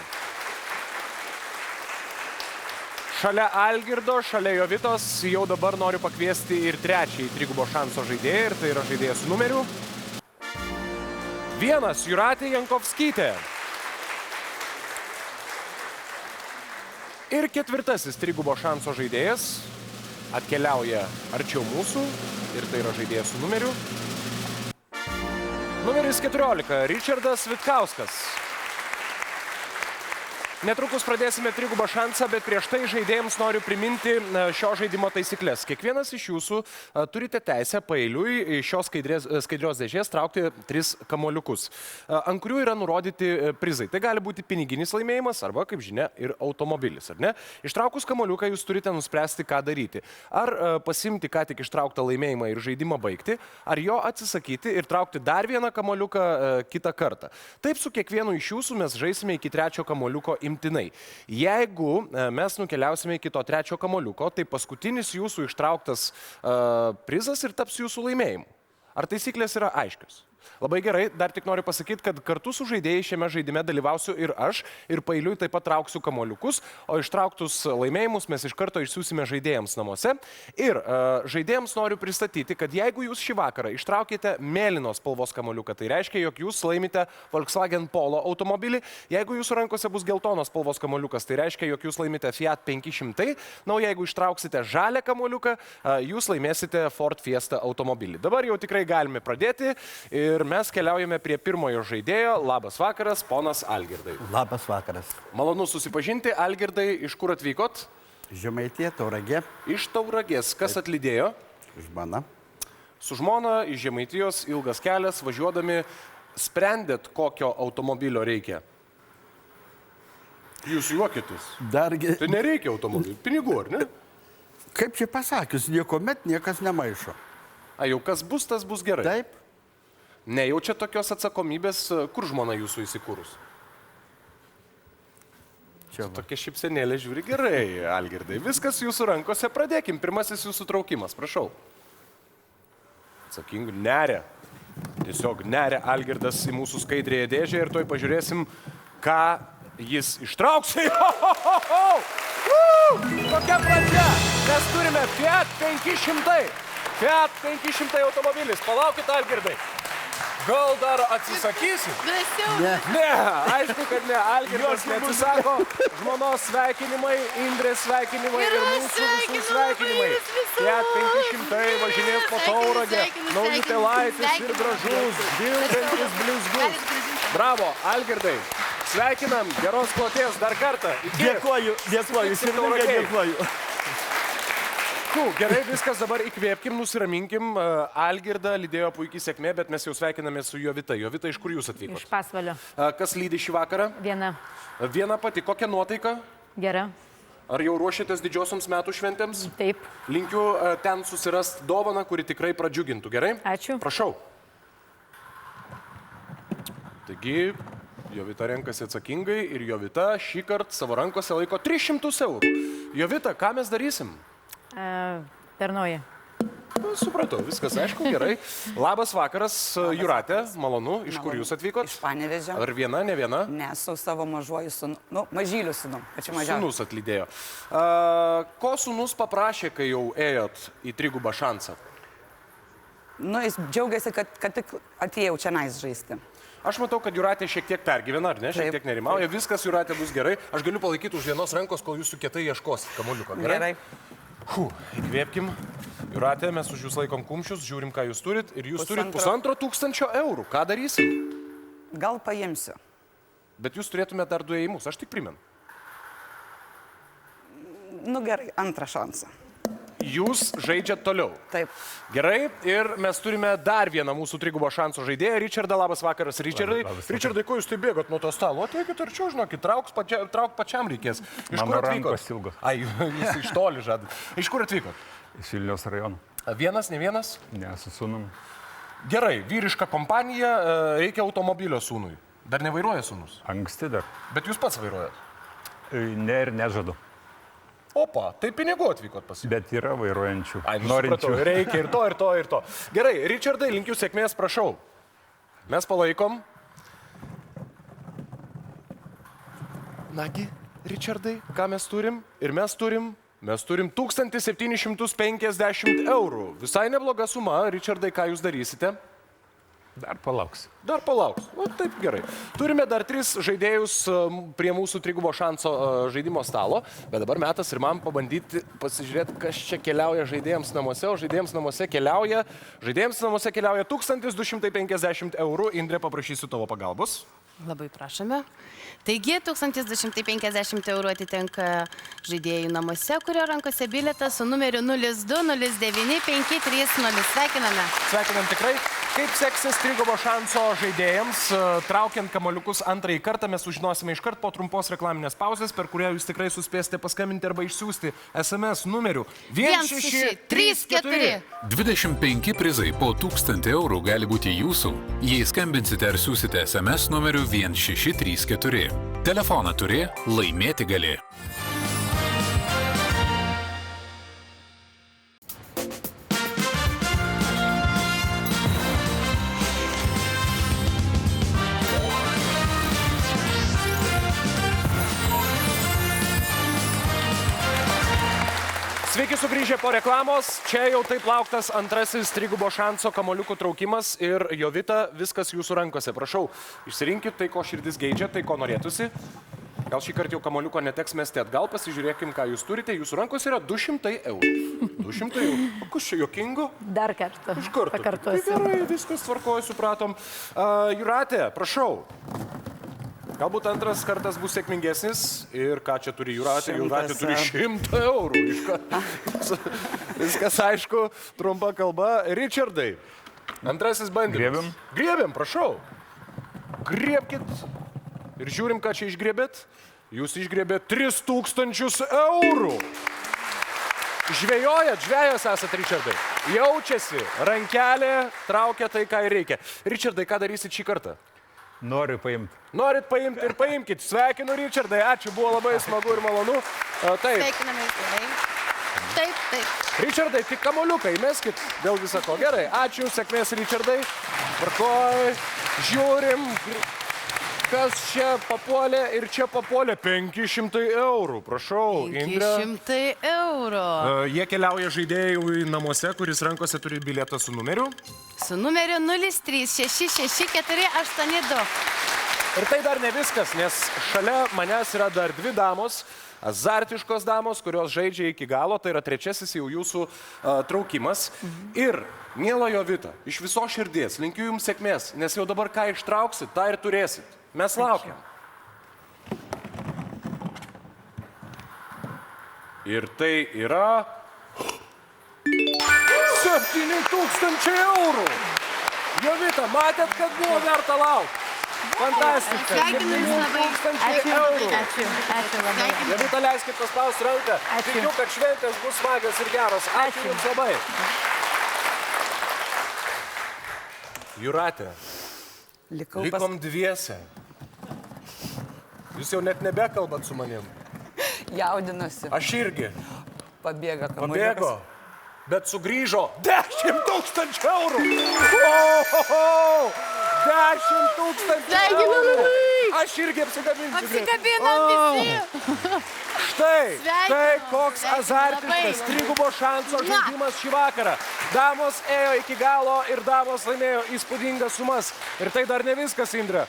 Šalia Algirdo, šalia Jovitos jau dabar noriu pakviesti ir 3 trigubo šanso žaidėją, ir tai yra žaidėjas su numeriu 1. Jūratė Jankovskytė. Ir 4 trigubo šanso žaidėjas atkeliauja arčiau mūsų, ir tai yra žaidėjas su numeriu numeris 14. Ričardas Vitkauskas. Netrukus pradėsime trigubą šansą, bet prieš tai žaidėjams noriu priminti šio žaidimo taisyklės. Kiekvienas iš jūsų turite teisę paeiliui iš šios skaidrios dėžės traukti 3 kamuoliukus, ant kurių yra nurodyti prizai. Tai gali būti piniginis laimėjimas arba, kaip žinia, ir automobilis, ar ne? Ištraukus kamuoliuką jūs turite nuspręsti, ką daryti. Ar pasimti ką tik ištrauktą laimėjimą ir žaidimą baigti, ar jo atsisakyti ir traukti dar vieną kamuoliuką kitą kartą. Taip su kiekvienu iš jūsų mes žaisime iki 3 kamuoliuko imtinai. Jeigu mes nukeliausime iki to 3 kamuoliuko, tai paskutinis jūsų ištrauktas prizas ir taps jūsų laimėjimu. Ar taisyklės yra aiškios? Labai gerai, dar tik noriu pasakyti, kad kartu su žaidėjai šiame žaidime dalyvausiu ir aš, ir paeiliui taip pat trauksiu kamuoliukus, o ištrauktus laimėjimus mes iš karto išsiųsime žaidėjams namuose. Ir žaidėjams noriu pristatyti, kad jeigu jūs šį vakarą ištraukite mėlynos spalvos kamuoliuką, tai reiškia, jog jūs laimite Volkswagen Polo automobilį. Jeigu jūsų rankose bus geltonos spalvos kamuoliukas, tai reiškia, jog jūs laimite Fiat 500. Na, o jeigu ištrauksite žalią kamuoliuką, jūs laimėsite Ford Fiesta automobilį. Dabar jau tikrai galime pradėti. Ir mes keliaujame prie pirmojo žaidėjo. Labas vakaras, ponas Algirdai. Labas vakaras. Malonu susipažinti. Algirdai, iš kur atvykot? Žemaitija, Tauragė. Iš Tauragės. Kas atlydėjo? Žmona. Su žmona iš Žemaitijos, ilgas kelias, važiuodami sprendėt, kokio automobilio reikia? Jūs juokitės. Dargi, Tai nereikia automobilio. Pinigų, ar ne? kaip čia pasakius, niekuomet niekas nemaišo. A, jau kas bus, tas bus gerai. Taip, Nejaučia tokios atsakomybės, kur žmona jūsų įsikūrus? čia va. Tokia šipsenėlė žiūri gerai, Algirdai. Viskas jūsų rankose. Pradėkim. Pirmasis jūsų traukimas, prašau. Atsakingų, neria. Tiesiog neria Algirdas į mūsų skaidrėje dėžę ir toj pažiūrėsim, ką jis ištrauks. Kokia pradžia? Mes turime Fiat 500. Fiat 500 automobilis. Palaukit, Algirdai. Gal dar atsisakysit? Drąsiau. Ne, aišku, kad ne. Algirdas neatsisako. Žmonos sveikinimai, Indrės sveikinimai ir mūsų visų sveikinimai. Fiat 500 važinės po Tauragę. Naujų telaitis ir gražus, žvilgantis blizgus. Bravo, Algirdai. Sveikinam, geros kloties dar kartą. Dėkuoju, širdingai dėkuoju. Gerai, viskas, dabar įkvėpkim, nusiraminkim. Algirdą lydėjo puikiai sėkmė, bet mes jau sveikiname su Jovita. Jovita, iš kur jūs atvykot? Iš Pasvalio. Kas lydi šį vakarą? Viena. Viena pati. Kokia nuotaika? Gera. Ar jau ruošiatės didžiosioms metų šventėms? Taip. Linkiu ten susirasti dovaną, kuri tikrai pradžiugintų. Gerai? Ačiū. Prašau. Taigi, Jovita renkasi atsakingai ir Jovita šį kartą savo rankose laiko 300 eurų. Jovita, ką mes darysim? Pernoja. Supratau, viskas aišku, gerai. Labas vakaras, Jūratė, malonu. Iš kur jūs atvykot? Iš Panevėžio. Ar viena, ne viena? Ne, su savo mažuoju sūnu, mažyliu sūnu, pačiu mažiausiu. Sūnus atlydėjo. Ko sūnus paprašė, kai jau ėjot į trigubą šansą? Nu, jis džiaugiasi, kad tik atėjau čia nais žaisti. Aš matau, kad Jūratė šiek tiek pergyvena, ar ne? Šiek tiek nerimauja. Viskas, Jūratė, bus gerai. Aš galiu palaikyti už vienos rankos, kol jūs su kietai ieškosit kamuoliuko. Gerai. Įkvėpkim. Jūratė, mes už jūs laikom kumščius, žiūrim, ką jūs turit. Ir jūs turit 1500 eurų. Ką darysim? Gal paimsiu. Bet jūs turėtumėte dar 2 ėjimus, aš tik primenu. Nu gerai, antrą šansą. Jūs žaidžiat toliau. Taip. Gerai, ir mes turime dar vieną mūsų trigubo šanso žaidėją, Richardą. Labas vakaras, Richardai. Richardai, ko jūs taip bėgot nuo to stalo? Ateikit arčiau, žinokit, trauk pačiam reikės. Iš kur atvykot? Ai, jūs iš toli žadat. Iš kur atvykot? Iš Vilniaus rajono. Vienas, ne vienas? Ne, su sūnum. Gerai, vyriška kompanija, reikia automobilio sūnui. Dar nevairuoja sūnus? Anksti dar. Bet jūs pats vairuojat? Ne ir nežadu. Opa, tai pinigų atvykot pas jį. Bet yra vairuojančių. Ai, supratau, reikia ir to, ir to, ir to. Gerai, Richardai, linkiu sėkmės, prašau. Mes palaikom. Nagi, Richardai, ką mes turim? Ir mes turim 1750 eurų. Visai nebloga suma. Richardai, ką jūs darysite? Dar palauks. Dar palauks. O, taip, gerai. Turime dar 3 žaidėjus prie mūsų trigubo šanso žaidimo stalo, bet dabar metas ir man pabandyti pasižiūrėti, kas čia keliauja žaidėjams namuose, o žaidėjams namuose keliauja 1250 eurų. Indrė, paprašysiu tavo pagalbos. Labai prašome. Taigi, 1250 eurų atitenka žaidėjų namuose, kurio rankose bilietas su numeriu 02095330. Sveikiname. Sveikinam tikrai. Kaip seksis trigubo šanso žaidėjams, traukiant kamoliukus antrąjį kartą, mes sužinosime iškart po trumpos reklaminės pauzės, per kurią jūs tikrai suspėsite paskambinti arba išsiųsti SMS numeriu 1634. 25 prizai po 1000 eurų gali būti jūsų, jei skambinsite ar siūsite SMS numeriu 1634. Telefoną turi, laimėti gali. Sveiki sugrįžę po reklamos. Čia jau taip lauktas antrasis trigubo šanso kamoliukų traukimas ir Jovita, viskas jūsų rankose. Prašau, išsirinkit tai, ko širdis geidžia, tai, ko norėtųsi. Gal šį kartą jau kamoliuko neteks mesti atgal, pasižiūrėkim, ką jūs turite. Jūsų rankose yra 200 eurų. 200 eurų. Kas čia jokingo? Dar kartą. Iš karto. Pakartosiu. Tai gerai, viskas tvarkoja, supratom. Jūratė, prašau. Galbūt antras kartas bus sėkmingesnis ir ką čia turi Jūratė? Jūratė turi 100 eurų. Viskas aišku, trumpa kalba. Richardai, antrasis bandymas. Griebėm? Griebėm, prašau. griebkit ir žiūrim, ką čia išgriebėt. Jūs išgriebėt 3000 eurų. Žvejojat, žvejos esat, Richardai. Jaučiasi, rankelė traukia tai, ką ir reikia. Richardai, ką darysit šį kartą? Noriu paimti. Norit paimti ir paimkit. Sveikinu, Richardai, ačiū, buvo labai smagu ir malonu. Taip. Sveikiname tėvai. Taip, taip. Richardai, tik kamoliuką įmeskit dėl viso ko. Gerai, ačiū, sėkmės, Richardai. Tvarkoj, žiūrim, kas čia papuolė ir čia papuolė 500 eurų. Prašau, Indrė. 500 eurų. Jie keliauja žaidėjų namuose, kuris rankose turi bilietą su numeriu. Su numeriu 0366482. Ir tai dar ne viskas, nes šalia manęs yra dar 2 damos, azartiškos damos, kurios žaidžia iki galo, tai yra 3. jau jūsų traukimas. Ir, miela Jovita, iš viso širdies linkiu jums sėkmės, nes jau dabar ką ištrauksit, tą ir turėsit. Mes laukiam. Ir tai yra 7000 eurų. Jovita, matėt, kad buvo verta laukti? Fantastiška. Sveikinu jūs labai. 7000 eurų. Ačiū labai. Jovita, leiskit paspausti ranką. Tikiu, kad šventės bus smagios ir geros. Ačiū jums labai. Jūratė, likom dviese. Jūs jau net nebekalbat su manim. Jaudinuosi. Aš irgi. Pabėga kamuoliukas. Pabėgo, bet sugrįžo 10 000 eurų. Ohoho! 10 000 eurų. Aš irgi apsikabinsiu. Apsikabinam visi. Štai koks azartiškas trigubo šanso žaidimas šį vakarą. Damos ėjo iki galo ir damos laimėjo įspūdingas sumas. Ir tai dar ne viskas, Indrė.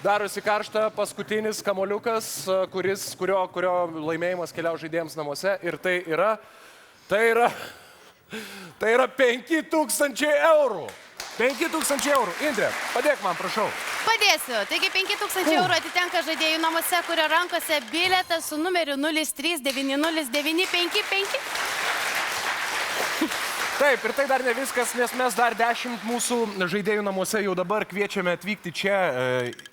Darosi karšta paskutinis kamoliukas, kurio laimėjimas keliau žaidėjams namuose. Ir tai yra 5000 eurų. 5000 eurų. Indrė, padėk man, prašau. Padėsiu. Taigi 5000 eurų atitenka žaidėjų namuose, kurio rankose bilietas su numeriu 0390955. Taip, ir tai dar ne viskas, nes mes dar 10 mūsų žaidėjų namuose jau dabar kviečiame atvykti čia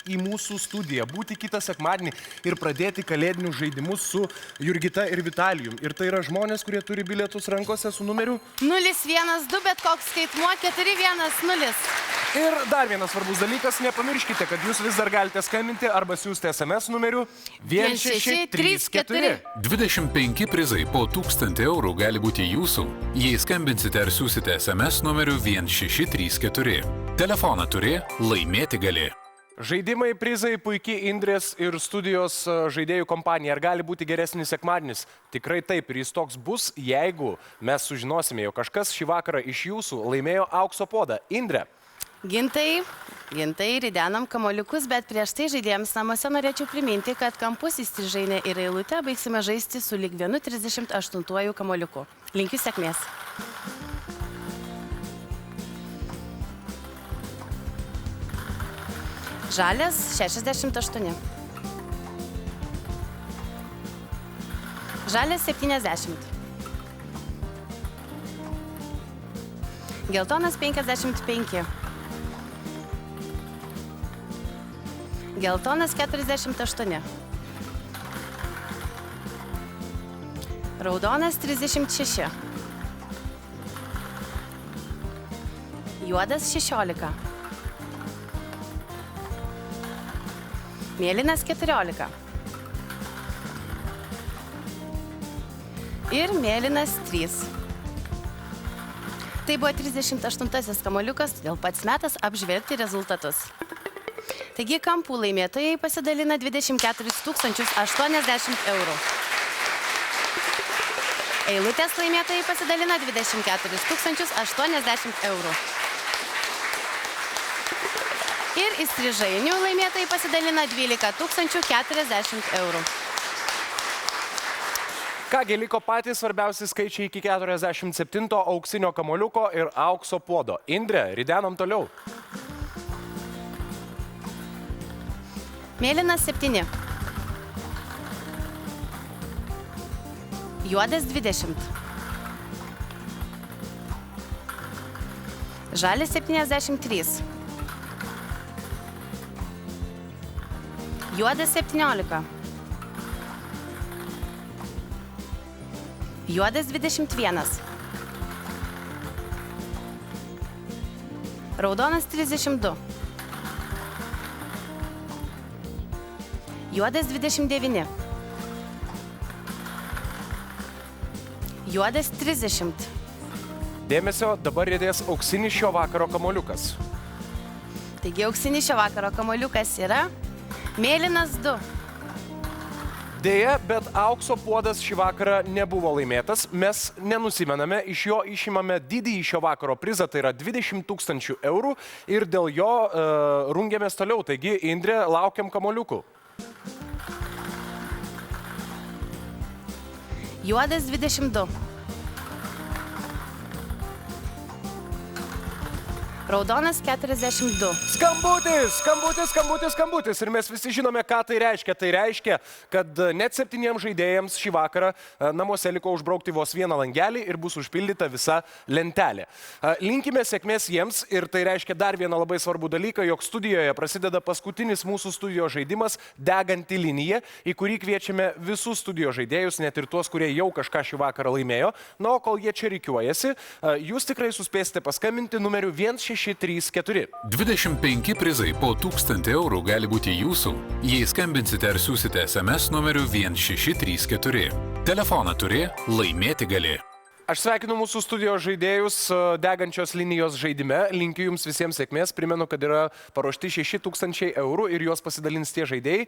į mūsų studiją, būti kitą sekmadienį ir pradėti kalėdinius žaidimus su Jurgita ir Vitalijum. Ir tai yra žmonės, kurie turi bilietus rankose su numeriu 012, bet koks skaitmuo 410. Ir dar vienas svarbus dalykas, nepamirškite, kad jūs vis dar galite skambinti arba siųsti SMS numeriu 1634. 25 prizai po 1000 eurų gali būti jūsų, jei skambinsite ar siūsite SMS numeriu 1634. Telefoną turi, laimėti gali. Žaidimai, prizai, puikiai Indrės ir studijos žaidėjų kompanija. Ar gali būti geresnis sekmadienis? Tikrai taip, ir jis toks bus, jeigu mes sužinosime, jog kažkas šį vakarą iš jūsų laimėjo aukso puodą. Indrė. Gintai, ridenam kamoliukus, bet prieš tai žaidėjams namuose norėčiau priminti, kad kampus įstrižainę ir eilutę baigsime žaisti su lyg 138 kamoliuku. Linkiu sėkmės. Žalias 68. Žalias 70. Geltonas 55. Geltonas 48. Raudonas 36. Juodas 16. Mėlynas 14. Ir mėlynas 3. Tai buvo 38 kamoliukas, todėl pats metas apžvelgti rezultatus. Taigi kampų laimėtojai pasidalina 24 080 eurų. Eilutės laimėtojai pasidalina 24 080 eurų. Ir įstrižainių laimėtojai pasidalina 12 040 eurų. Kągi, liko patys svarbiausi skaičiai iki 47 auksinio kamoliuko ir aukso puodo. Indrė, ridenam toliau. Mėlynas 7. Juodas 20. Žalias 73. Juodas 17. Juodas 21. Raudonas 32. Juodas 29. Juodas 30. Dėmesio, dabar riedės auksinis šio vakaro kamuoliukas. Taigi auksinis šio vakaro kamuoliukas yra mėlynas 2. Deja, bet aukso puodas šį vakarą nebuvo laimėtas. Mes nenusimename, iš jo išimame didįjį šio vakaro prizą, tai yra 20 000 eurų ir dėl jo rungiamės toliau. Taigi, Indrė, laukiam kamuoliukų. Juodas 22. Raudonas 42. Skambutis, skambutis, skambutis, skambutis. Ir mes visi žinome, ką tai reiškia. Tai reiškia, kad net 7 žaidėjams šį vakarą namuose liko užbraukti vos vieną langelį ir bus užpildyta visa lentelė. Linkime sėkmės jiems ir tai reiškia dar vieną labai svarbų dalyką, jog studijoje prasideda paskutinis mūsų studijos žaidimas Deganti linija, į kurį kviečiame visus studijos žaidėjus, net ir tuos, kurie jau kažką šį vakarą laimėjo. Na, o kol jie čia rikiuojasi, jūs tikrai suspėsite paskambinti numeriu 1634. 25 prizai po 1000 eurų gali būti jūsų, jei skambinsite ar siūsite SMS numeriu 1634. Telefoną turi, laimėti gali. Aš sveikinu mūsų studijos žaidėjus Degančios linijos žaidime. Linkiu jums visiems sėkmės. Primenu, kad yra paruošti 6000 eurų ir juos pasidalins tie žaidėjai,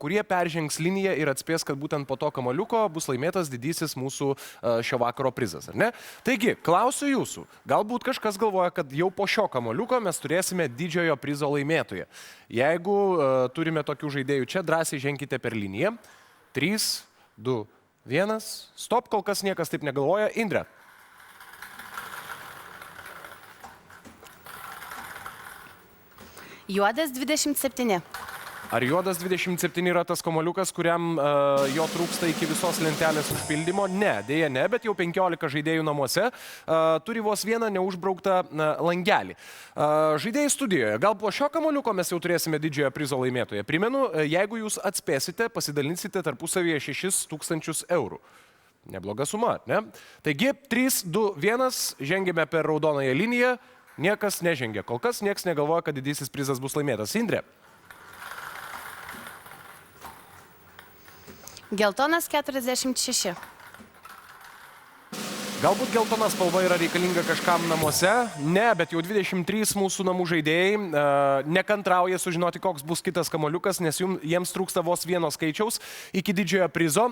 kurie peržengs liniją ir atspės, kad būtent po to kamuoliuko bus laimėtas didysis mūsų šio vakaro prizas, ar ne? Taigi, klausiu jūsų. Galbūt kažkas galvoja, kad jau po šio kamuoliuko mes turėsime didžiojo prizo laimėtoją. Jeigu turime tokių žaidėjų čia, drąsiai ženkite per liniją. 3, 2, 1. Stop, kol kas niekas taip negalvoja. Indrė. Juodas 27. Ar juodas 27 yra tas kamuoliukas, kuriam jo trūksta iki visos lentelės užpildymo? Ne, dėja ne, bet jau 15 žaidėjų namuose turi vos vieną neužbrauktą langelį. Žaidėjai studijoje, gal po šio kamuoliuko mes jau turėsime didžiojo prizo laimėtoją. Primenu, jeigu jūs atspėsite, pasidalinsite tarpusavyje 6000 eurų. Nebloga suma, ne? Taigi, 3, 2, 1, žengėme per raudonąją liniją, niekas nežengia. Kol kas niekas negalvoja, kad didysis prizas bus laimėtas. Indrė. Geltonas 46. Galbūt geltona spalva yra reikalinga kažkam namuose? Ne, bet jau 23 mūsų namų žaidėjai nekantrauja sužinoti, koks bus kitas kamuoliukas, nes jiems trūksta vos vieno skaičiaus iki didžiojo prizo.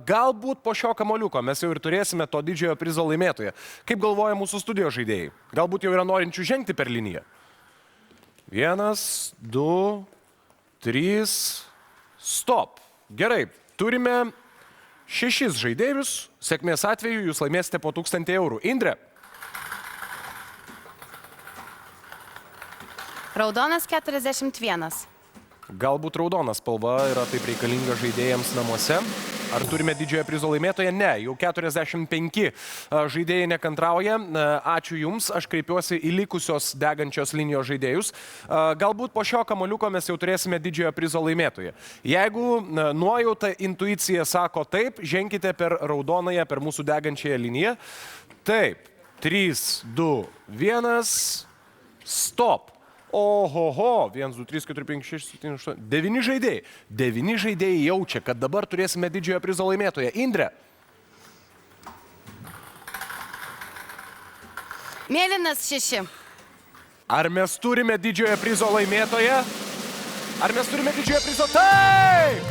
Galbūt po šio kamuoliuko mes jau ir turėsime to didžiojo prizo laimėtoją. Kaip galvoja mūsų studijos žaidėjai? Galbūt jau yra norinčių žengti per liniją? 1, 2, 3, stop. Gerai. Turime 6 žaidėjus, sėkmės atveju jūs laimėsite po 1000 eurų. Indrė. Raudonas 41. Galbūt raudona spalva yra taip reikalinga žaidėjams namuose. Ar turime didžiojo prizo laimėtoją? Ne, jau 45 žaidėjai nekantrauja. Ačiū jums, aš kreipiuosi į likusios Degančios linijos žaidėjus. Galbūt po šio kamuoliuko mes jau turėsime didžiojo prizo laimėtoją. Jeigu nuojauta, intuicija sako taip, ženkite per raudonąją, per mūsų Degančiąją liniją. Taip, 3, 2, 1, stop. Ohoho, 1, 2, 3, 4, 5, 6, 7, 8, 9 žaidėjai. 9 žaidėjai jaučia, kad dabar turėsime didžiojo prizo laimėtoją. Indrė. Mėlynas 6. Ar mes turime didžiojo prizo laimėtoją? Ar mes turime didžiojo prizo? Taip!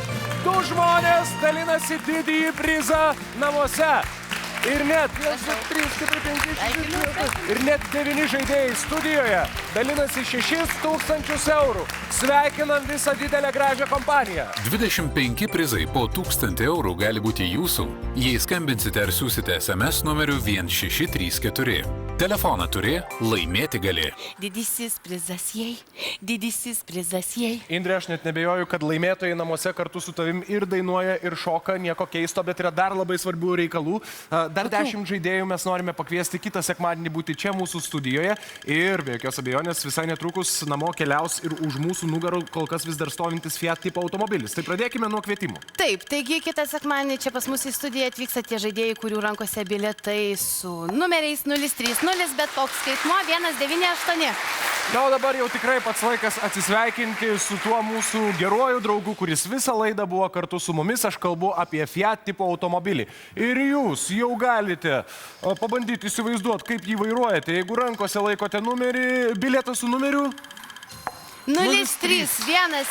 2 žmonės dalinasi didįjį prizą namuose. Ir net 1, 2, 3, 4, 5, 6, 7, ir net 9 žaidėjai studijoje dalinasi 6000 eurų. Sveikinam visą didelę gražią kompaniją. 25 prizai po 1000 eurų gali būti jūsų, jei skambinsite ar siūsite SMS numeriu 1634. Telefoną turi, laimėti gali. Didysis prizas jai, didysis prizas jai. Indrė, aš net nebejoju, kad laimėtojai namuose kartu su tavim ir dainuoja, ir šoka, nieko keisto, bet yra dar labai svarbių reikalų. Dar 10 žaidėjų mes norime pakviesti kitą sekmadienį būti čia mūsų studijoje ir be jokios abejonės visai netrukus namo keliaus ir už mūsų nugarų kol kas vis dar stovintis Fiat tipo automobilis. Tai pradėkime nuo kvietimų. Taip, taigi kitą sekmadienį čia pas mus į studiją atvyksta tie žaidėjai, kurių rankose bilietai su numeriais 030, bet koks skaitmuo 198. Na, o dabar jau tikrai pats laikas atsisveikinti su tuo mūsų geruoju draugu, kuris visą laidą buvo kartu su mumis. Aš kalbu apie Fiat tipo automobilį. Ir jūs jau galite pabandyti įsivaizduoti, kaip jį vairuojate. Jeigu rankose laikote bilietą su numeriu 0313978,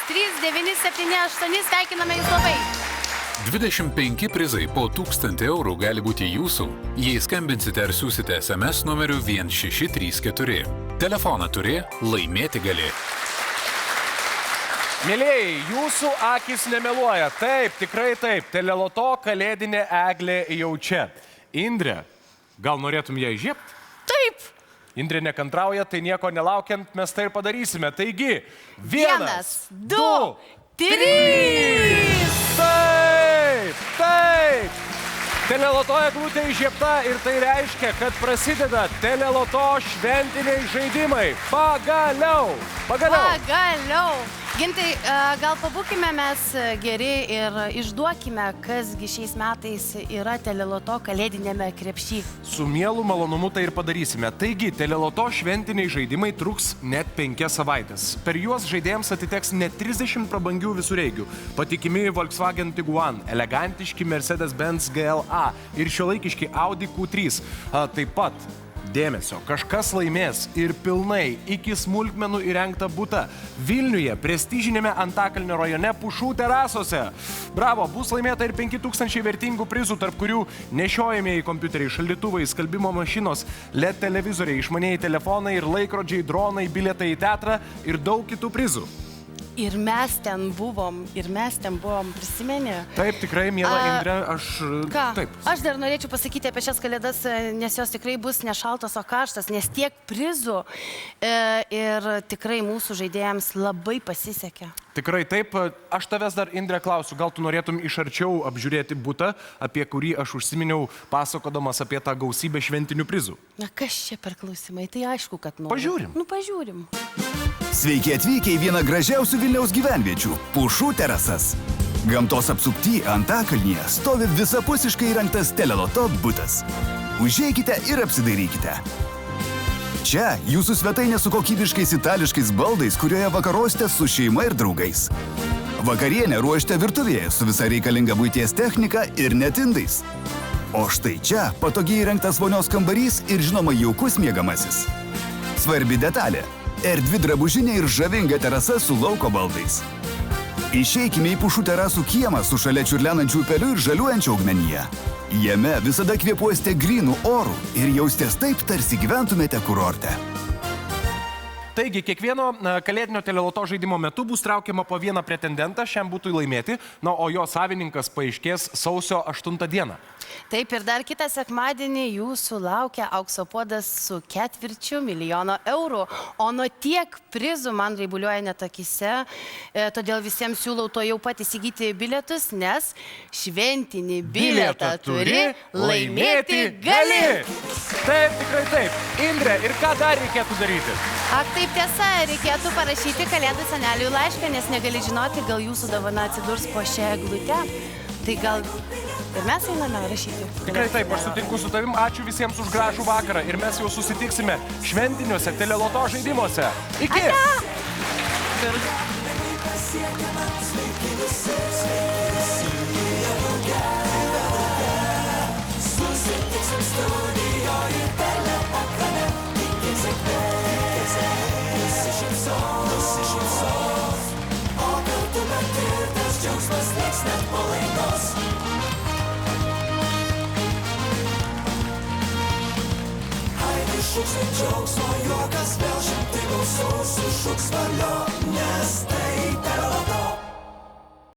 sveikiname jūs labai. 25 prizai po 1000 eurų gali būti jūsų, jei skambinsite ar siūsite SMS numeriu 1634. Telefoną turi, laimėti gali. Mielieji, jūsų akis nemeluoja. Taip, tikrai taip. Teleloto kalėdinė eglė jau čia. Indrė, gal norėtum ją įžiebti? Taip. Indrė nekantrauja, tai nieko nelaukiant mes tai ir padarysime. Taigi, 1, 2, 3. Taip, taip. Teleloto eglutė įžiebta ir tai reiškia, kad prasideda Teleloto šventiniai žaidimai. Pagaliau. Gintai, gal pabūkime mes geri ir išduokime, kasgi šiais metais yra Teleloto kalėdinėme krepšy. Su mielu malonumu tai ir padarysime. Taigi, Teleloto šventiniai žaidimai truks net 5 savaitės. Per juos žaidėjams atiteks net 30 prabangių visureigių. Patikimi Volkswagen Tiguan, elegantiški Mercedes-Benz GLA ir šiuolaikiški Audi Q3. Taip pat dėmesio, kažkas laimės ir pilnai iki smulkmenų įrengtą butą Vilniuje, prestižinėme Antakalnio rajone Pušų terasose. Bravo, bus laimėta ir 5000 vertingų prizų, tarp kurių nešiojamieji kompiuteriai, šaldytuvai, skalbimo mašinos, LED televizoriai, išmanieji telefonai ir laikrodžiai, dronai, bilietai į teatrą ir daug kitų prizų. Ir mes ten buvom, prisimeni? Taip, tikrai, miela Indrė, Taip. Aš dar norėčiau pasakyti apie šias kalėdas, nes jos tikrai bus ne šaltos, o karštas, nes tiek prizų ir tikrai mūsų žaidėjams labai pasisekė. Tikrai taip. Aš tavęs dar, Indrė, klausiu, gal tu norėtum iš arčiau apžiūrėti butą, apie kurį aš užsiminiau pasakodamas apie tą gausybę šventinių prizų? Na, kas čia per klausimai? Tai aišku, kad noriu. Pažiūrim. Nu, pažiūrim. Sveiki atvykę į vieną gražiausių Vilniaus gyvenviečių – Pušų terasas. Gamtos apsupty Antakalnyje stovi visapusiškai įrengtas Teleloto butas. Užeikite ir apsidairykite. Čia jūsų svetainė su kokybiškais itališkais baldais, kurioje vakarosite su šeima ir draugais. Vakarienę ruošite virtuvėje su visa reikalinga buities technika ir net indais. O štai čia patogiai įrengtas vonios kambarys ir žinoma jaukus miegamasis. Svarbi detalė – erdvi drabužinė ir žavinga terasa su lauko baldais. Išeikime į Pušų terasų kiemą su šalia čiurlenančių upelių ir žaliuojančių augmenyje. Jame visada kvėpuosite grynų orų ir jaustės taip, tarsi gyventumėte kurorte. Taigi, kiekvieno kalėdinio Teleloto žaidimo metu bus traukiama po vieną pretendentą šiam butui laimėti, o jo savininkas paaiškės sausio 8 dieną. Taip, ir dar kitą sekmadienį jūsų laukia aukso puodas su 250 000 eurų, o nuo tiek prizų man raibuliuoja net akise, todėl visiems siūlau to jau pat įsigyti bilietus, nes šventinį bilietą turi, laimėti gali. Taip, tikrai taip. Indrė, ir ką dar reikėtų daryti? Ak, taip tiesa, reikėtų parašyti Kalėdų seneliui laišką, nes negali žinoti, gal jūsų dovana atsidurs po šią eglutę. Tai gal ir mes einame rašyti. Tikrai taip, aš sutinku su tavim. Ačiū visiems už gražų vakarą ir mes jau susitiksime šventiniuose Teleloto žaidimuose. Iki! Šūksniai džiaugsmo, juokas vėl šimtai balsų, sušūks valio, nes tai Teleloto.